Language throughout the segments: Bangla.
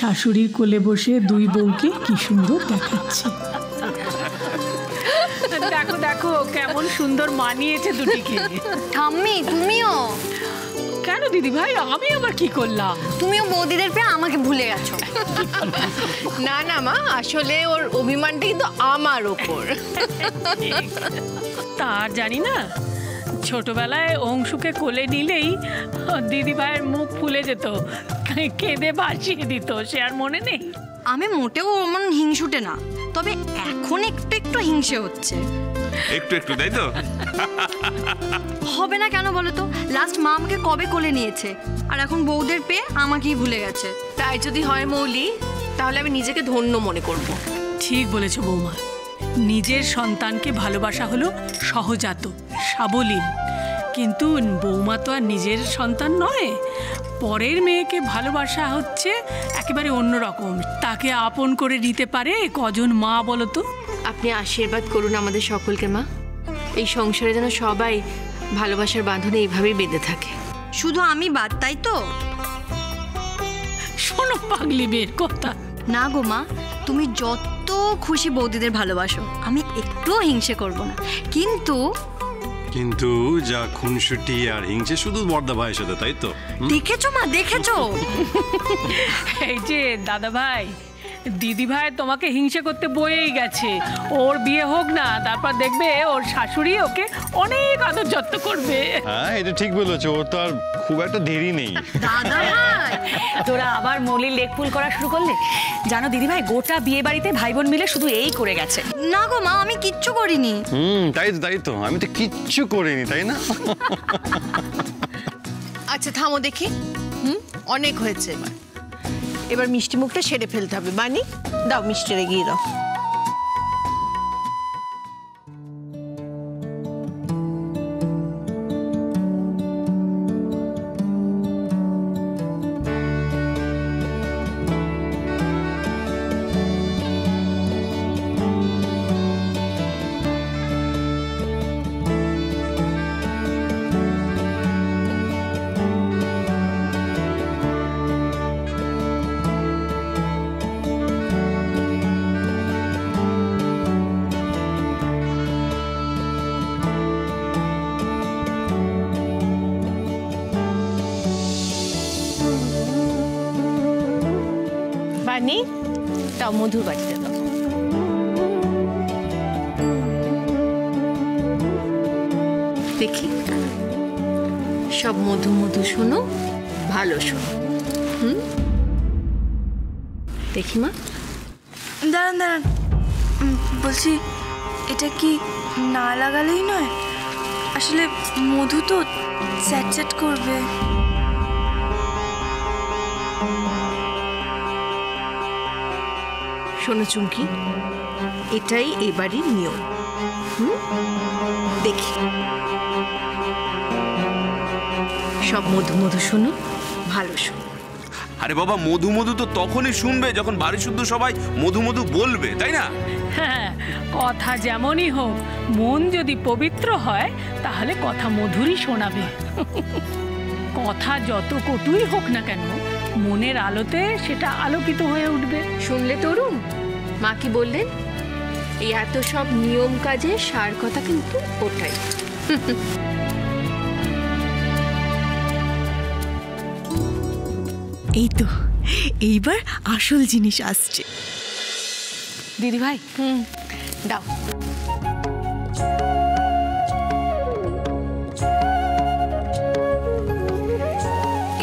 শাশুড়ির কোলে বসে দুই বউকে কি সুন্দর দেখাচ্ছে। দেখো দেখো কেমন সুন্দর মানিয়েছে দুটিকে। ঠাম্মি তুমিও। কেন দিদি ভাই, আমি আবার কি করলাম? তুমিও বৌদিদের পেয়ে আমাকে ভুলে গেছো। না না মা, আসলে ওর অভিমানটা কিন্তু আমার ওপর। তার জানি না, ছোটবেলায় অংশুকে কোলে নিলেই দিদি ভাইয়ের মুখ ফুলে যেত, কেঁদে ভাসিয়ে দিত, সে আর মনে নেই? আমি মোটেও অমন হিংসুটে না, তবে এখন একটু একটু হিংসে হচ্ছে। একটু একটু, তাই তো? হবে না কেন বলো তো? লাস্ট মা আমাকে কবে কোলে নিয়েছে, আর এখন বউদের পেয়ে আমাকেই ভুলে গেছে। তাই যদি হয় মৌলি, তাহলে আমি নিজেকে ধন্য মনে করব। ঠিক বলেছ বৌমা, নিজের সন্তানকে ভালোবাসা হলো সহজাত, সাবলীল, কিন্তু বৌমা তো আর নিজের সন্তান নয়। পরের মেয়েকে ভালোবাসা হচ্ছে একেবারে অন্যরকম। তাকে আপন করে নিতে পারে কজন মা বলো তো? আপনি আশীর্বাদ করুন আমাদের সকলকে মা, এই সংসারে যেন সবাই ভালোবাসার বাঁধনে এইভাবেই বেঁধে থাকে। শুধু আমি বাদ, তাই তো? শোনো পাগলি মেয়ের কথা। না গো মা, তুমি যত খুশি বৌদিদের ভালোবাসো, আমি একটুও হিংসে করব না। কিন্তু কিন্তু যা খুনসুটি আর হিংসে শুধু বর্দা ভাইয়ের সাথে, তাই তো? দেখেছো মা, দেখেছো? এই যে দাদা ভাই, দিদি ভাই তোমাকে হিংসে করতে বয়েই গেছে। ওর বিয়ে হোক না, তারপর দেখবে ওর শাশুড়ি ওকে অনেক আদর যত্ন করবে। হ্যাঁ, এটা ঠিক বলেছো, ওর তো আর খুব একটা দেরি নেই। দাদা ভাই, তোরা আবার মলির লেগ পুল করা শুরু করলে? জানো দিদি ভাই, গোটা বিয়ে বাড়িতে ভাই বোন মিলে শুধু এই করে গেছে। না গো মা, আমি কিচ্ছু করিনি। তাই তো, আমি তো কিচ্ছু করিনি, তাই না? আচ্ছা থামো দেখি, অনেক হয়েছে। এবার মিষ্টি মুখটা সেরে ফেলতে হবে। বানি, দাও মিষ্টি এগিয়ে দাও। বানি, তাও মধুর বাটিতে দাও। দেখি, সব মধু মধু শোনো, ভালো শোনো। দেখি মা। দাঁড়ান দাঁড়ান, বলছি এটা কি না লাগালেই নয়? আসলে মধু তো চ্যাট চ্যাট করবে। শোনো চুমকি, এটাই এবারই নিয়ম। দেখি, সব মধু মধু শোনো, ভালো শোনো। আরে বাবা, মধু মধু তো তখনই শুনবে যখন বাড়ি শুদ্ধ সবাই মধু মধু বলবে, তাই না? হ্যাঁ, কথা যেমনই হোক, মন যদি পবিত্র হয় তাহলে কথা মধুরই শোনাবে। কথা যত কটুই হোক না কেন, মনের আলোতে সেটা আলোকিত হয়ে উঠবে। শুনলে তরুণ, মা কি বললেন? এই এত সব নিয়ম কাজে সার কথা কিন্তু ওটাই। এই তো, এইবার আসল জিনিস আসছে। দিদি ভাই, দাও।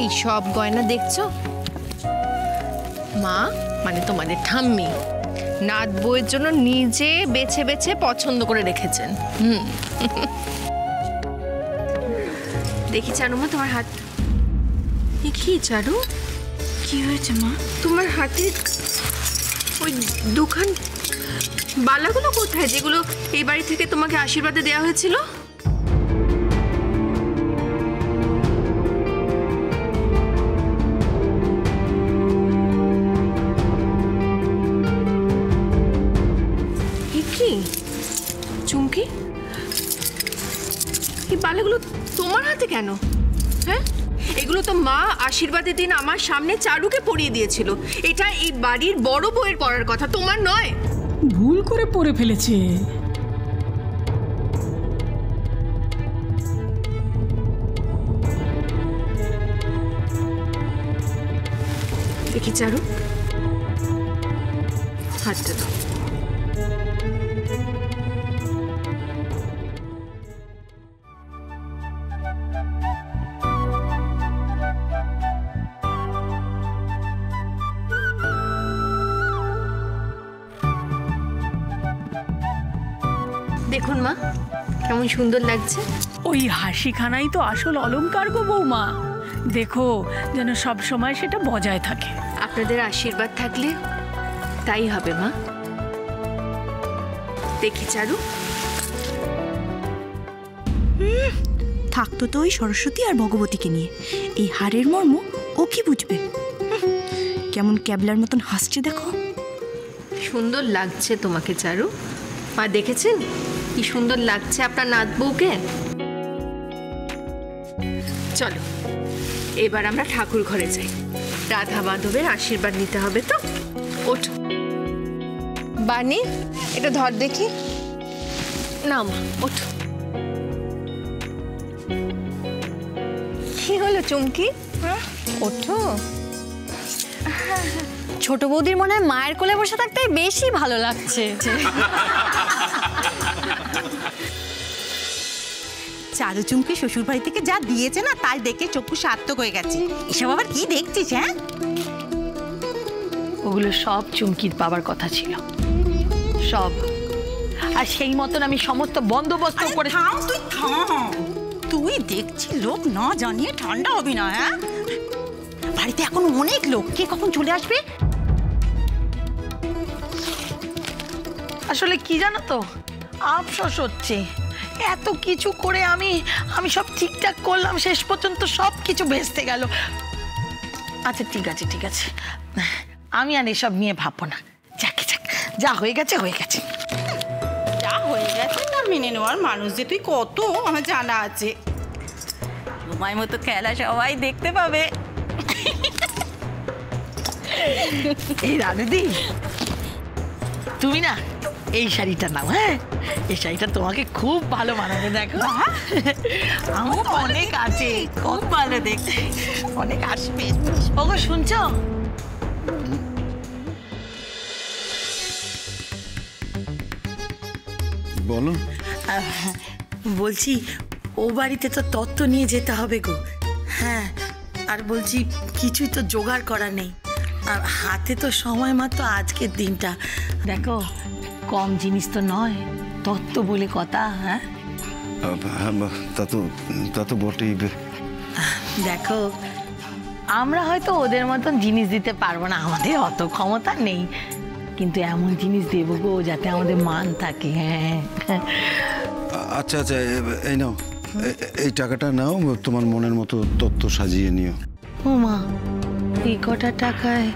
এই সব গয়না দেখছো? মা মানে তোমাদের ঠাম্মি নাত বউয়ের জন্য নিজে বেছে বেছে পছন্দ করে রেখেছেন। দেখি চারু মা, তোমার হাত কি? চারু, কি হয়েছে মা? তোমার হাতে ওই দুখান বালাগুলো কোথায়, যেগুলো এই বাড়ি থেকে তোমাকে আশীর্বাদে দেওয়া হয়েছিল? কি চুমকি, এই বালাগুলো তোমার হাতে কেন? হ্যাঁ, এগুলো তো মা আশীর্বাদের দিন আমার সামনে চারুকে পরিয়ে দিয়েছিল। এটা এই বাড়ির বড় বউয়ের পরার কথা, তোমার নয়। ভুল করে পরে ফেলেছে। দেখি চারু, হাতটা দাও। দেখুন মা, কেমন সুন্দর লাগছে। ওই হাসিখানাই তো আসল অলংকার গো বৌমা। দেখো যেন সব সময় সেটা বজায় থাকে। আপনাদের আশীর্বাদ থাকলে তাই হবে মা। দেখি চারু। থাকতো তো ওই সরস্বতী আর ভগবতীকে নিয়ে, এই হারের মর্ম ও কি বুঝবে? কেমন ক্যাবলার মতন হাসছে দেখো। সুন্দর লাগছে তোমাকে চারু। মা দেখেছেন কি সুন্দর লাগছে আপনার নাত বউকে? চলো এবার আমরা ঠাকুর ঘরে যাই, রাধা মাধবের আশীর্বাদ নিতে হবে তো। ওঠো বানি, এটা ধর দেখি। না মা, ওঠো। কি হলো চুমকি? ওঠো। ছোট বৌদির মনে হয় মায়ের কোলে বসে থাকতে বেশি ভালো লাগছে। চারু চুমকি শ্বশুর বাড়ি থেকে যা দিয়েছে না, তাই দেখে চক্ষু সার্থক হয়ে গেছে। এসব আবার কি দেখছিস? হ্যাঁ, ওগুলো সব চুমকির পাবার কথা ছিল, সব। আর সেই মতন আমি সমস্ত বন্দোবস্ত করে। তুই থাম। তুই দেখছি লোক না জানিয়ে ঠান্ডা হবি না। হ্যাঁ, বাড়িতে এখন অনেক লোক, কে কখন চলে আসবে। আসলে কি জানো তো, আফসোস হচ্ছে এত কিছু করে আমি সব ঠিকঠাক করলাম, শেষ পর্যন্ত সব কিছু ভেস্তে গেল। আচ্ছা ঠিক আছে ঠিক আছে, আমি আর এসব নিয়ে ভাববো না। যাকে যাক, যা হয়ে গেছে হয়ে গেছে। যা হয়ে গেছে তা মেনে নেওয়ার মানুষ যে তুই কত আমার জানা আছে। তোমার মতো খেলা সবাই দেখতে পাবে। এই রানুদি, তুমি না এই শাড়িটা নাও। হ্যাঁ, এই শাড়িটা তোমাকে খুব ভালো মানাবে। দেখো আমার অনেক আছে, খুব ভালো দেখতে, অনেক আসবে। ওগো শুনছো? বলো। বলছি ও বাড়িতে তো তত্ত্ব নিয়ে যেতে হবে গো। হ্যাঁ, আর বলছি কিছুই তো জোগাড় করা নেই, আর হাতে তো সময় মাত্র আজকের দিনটা। দেখো কম জিনিস তো নয়, তত্ত্ব বলে কথা। হ্যাঁ, তা তো বটেই। দেখো আমরা হয়তো ওদের মতন জিনিস দিতে পারবো না, আমাদের অত ক্ষমতা নেই, কিন্তু এমন জিনিস দেবো গো যাতে আমাদের মান থাকে। হ্যাঁ আচ্ছা আচ্ছা, এই নাও, এই টাকাটা নাও, তোমার মনের মতো তত্ত্ব সাজিয়ে নিও। ও মা, এই কটা টাকায়?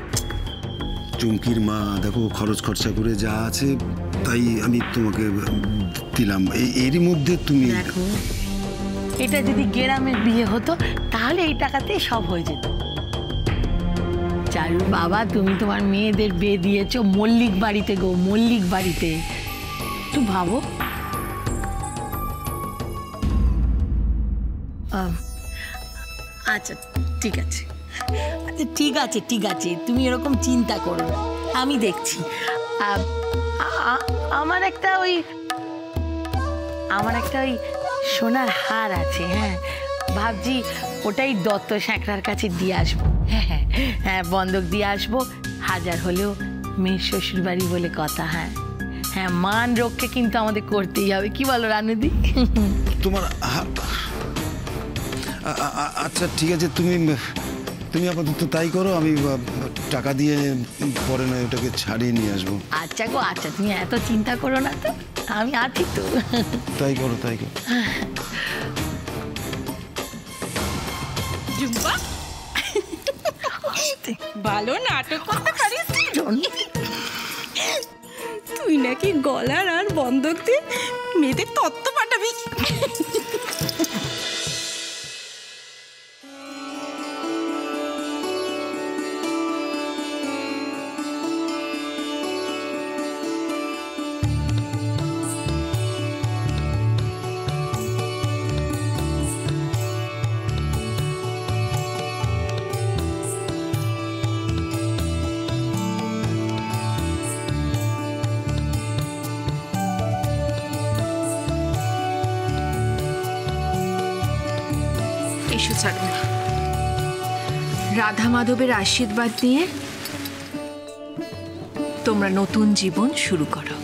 চুমকির মা দেখো খরচ খরচা করে যা আছে তাই আমি তোমাকে দিলাম, এরই মধ্যে তুমি দেখো, এটা যদি গ্রামের বিয়ে হতো তাহলে এই টাকাতেই সব হয়ে যেত। চারু বাবা, তুমি তোমার মেয়েদের বিয়ে দিয়েছো মল্লিক বাড়িতে গো, মল্লিক বাড়িতে। একটু ভাবো। আচ্ছা ঠিক আছে, আচ্ছা ঠিক আছে ঠিক আছে, তুমি এরকম চিন্তা করো না, আমি দেখছি। আমার একটা ওই সোনার হার আছে। হ্যাঁ, ভাবছি ওটাই দত্ত স্যাঁকড়ার কাছে দিয়ে আসবো। হ্যাঁ হ্যাঁ হ্যাঁ, বন্ধক দিয়ে আসবো। 1000 হলেও মেয়ের শ্বশুর বাড়ি বলে কথা। হ্যাঁ হ্যাঁ, মান রক্ষে কিন্তু আমাদের করতেই হবে, কি বলো রানুদি? তোমার আচ্ছা ঠিক আছে, তুমি আপাতত তাই করো, আমি টাকা দিয়ে পরে নয় ওটাকে ছাড়িয়ে নিয়ে আসবো। আচ্ছা গো আচ্ছা, তুমি এত চিন্তা করো না তো, আমি আছি তো। তাই করো তাই করো। ভালো নাটক করতে পারিস তুই, নাকি গলার আর বন্ধক দিয়ে মেয়েদের তত্ত্ব পাঠাবি। ছাড়ো না। রাধা মাধবের আশীর্বাদ নিয়ে তোমরা নতুন জীবন শুরু করো।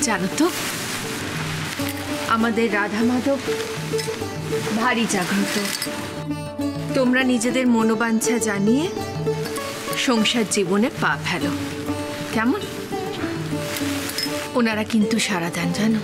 জানো তো, আমাদের রাধা মাধব ভারী জাগ্রত। তোমরা নিজেদের মনোবাঞ্ছা জানিয়ে সংসার জীবনে পা ফেলো, কেমন? ওনারা কিন্তু সারা দেন, জানো।